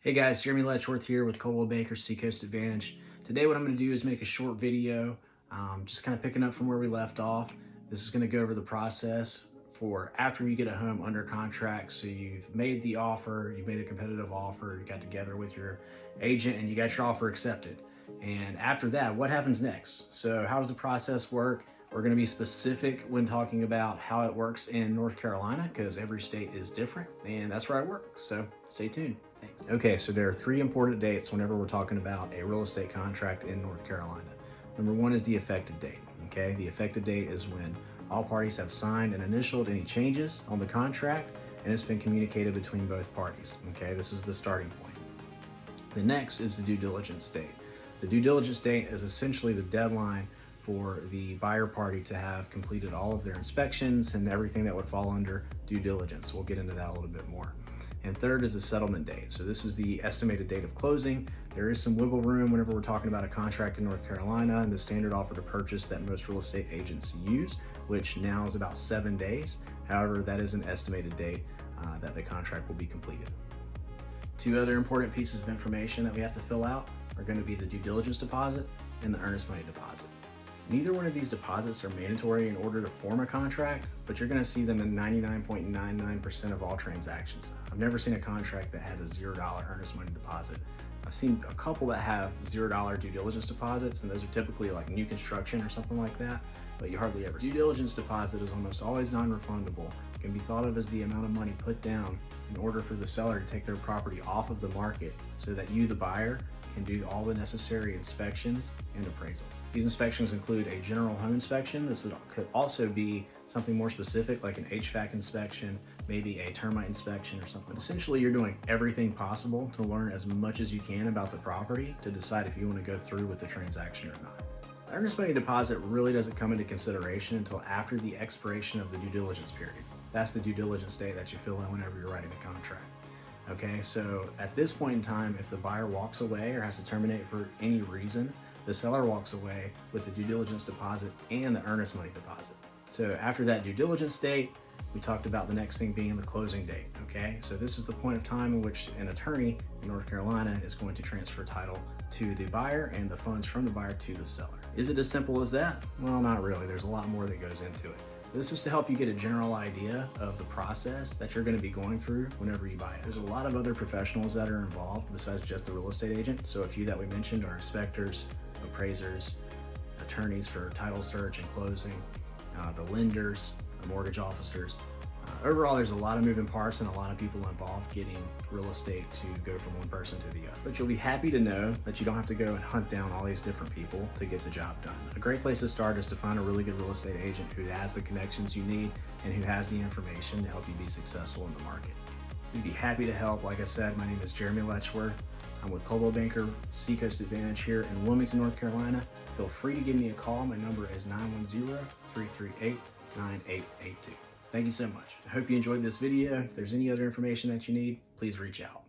Hey guys, Jeremy Letchworth here with Coldwell Banker Seacoast Advantage. Today what I'm going to do is make a short video, just kind of picking up from where we left off. This is going to go over the process for after you get a home under contract. So you've made the offer, you've made a competitive offer, you got together with your agent and you got your offer accepted. And after that, what happens next? So how does the process work? We're going to be specific when talking about how it works in North Carolina because every state is different and that's where I work. So stay tuned. Thanks. Okay, so there are three important dates whenever we're talking about a real estate contract in North Carolina. Number one is the effective date. Okay, the effective date is when all parties have signed and initialed any changes on the contract and it's been communicated between both parties. Okay, this is the starting point. The next is the due diligence date. The due diligence date is essentially the deadline for the buyer party to have completed all of their inspections and everything that would fall under due diligence. We'll get into that a little bit more. And third is the settlement date. So this is the estimated date of closing. There is some wiggle room whenever we're talking about a contract in North Carolina and the standard offer to purchase that most real estate agents use, which now is about 7 days. However, that is an estimated date that the contract will be completed. Two other important pieces of information that we have to fill out are going to be the due diligence deposit and the earnest money deposit. Neither one of these deposits are mandatory in order to form a contract, but you're going to see them in 99.99% of all transactions. I've never seen a contract that had a $0 earnest money deposit. I've seen a couple that have $0 due diligence deposits, and those are typically like new construction or something like that, but you hardly ever see. Due diligence deposit is almost always non-refundable. It can be thought of as the amount of money put down in order for the seller to take their property off of the market so that you, the buyer, can do all the necessary inspections and appraisal. These inspections include a general home inspection. This could also be something more specific like an HVAC inspection, maybe a termite inspection or something. Essentially, you're doing everything possible to learn as much as you can about the property to decide if you want to go through with the transaction or not. The earnest money deposit really doesn't come into consideration until after the expiration of the due diligence period. That's the due diligence date that you fill in whenever you're writing the contract. Okay, so at this point in time, if the buyer walks away or has to terminate for any reason, the seller walks away with the due diligence deposit and the earnest money deposit. So after that due diligence date, we talked about the next thing being the closing date, okay? So this is the point of time in which an attorney in North Carolina is going to transfer title to the buyer and the funds from the buyer to the seller. Is it as simple as that? Well, not really. There's a lot more that goes into it. This is to help you get a general idea of the process that you're going to be going through whenever you buy it. There's a lot of other professionals that are involved besides just the real estate agent. So a few that we mentioned are inspectors, appraisers, attorneys for title search and closing, the lenders, the mortgage officers. Overall, there's a lot of moving parts and a lot of people involved getting real estate to go from one person to the other. But you'll be happy to know that you don't have to go and hunt down all these different people to get the job done. A great place to start is to find a really good real estate agent who has the connections you need and who has the information to help you be successful in the market. We'd be happy to help. Like I said, my name is Jeremy Letchworth. I'm with Coldwell Banker Seacoast Advantage here in Wilmington, North Carolina. Feel free to give me a call. My number is 910-338-9882. Thank you so much. I hope you enjoyed this video. If there's any other information that you need, please reach out.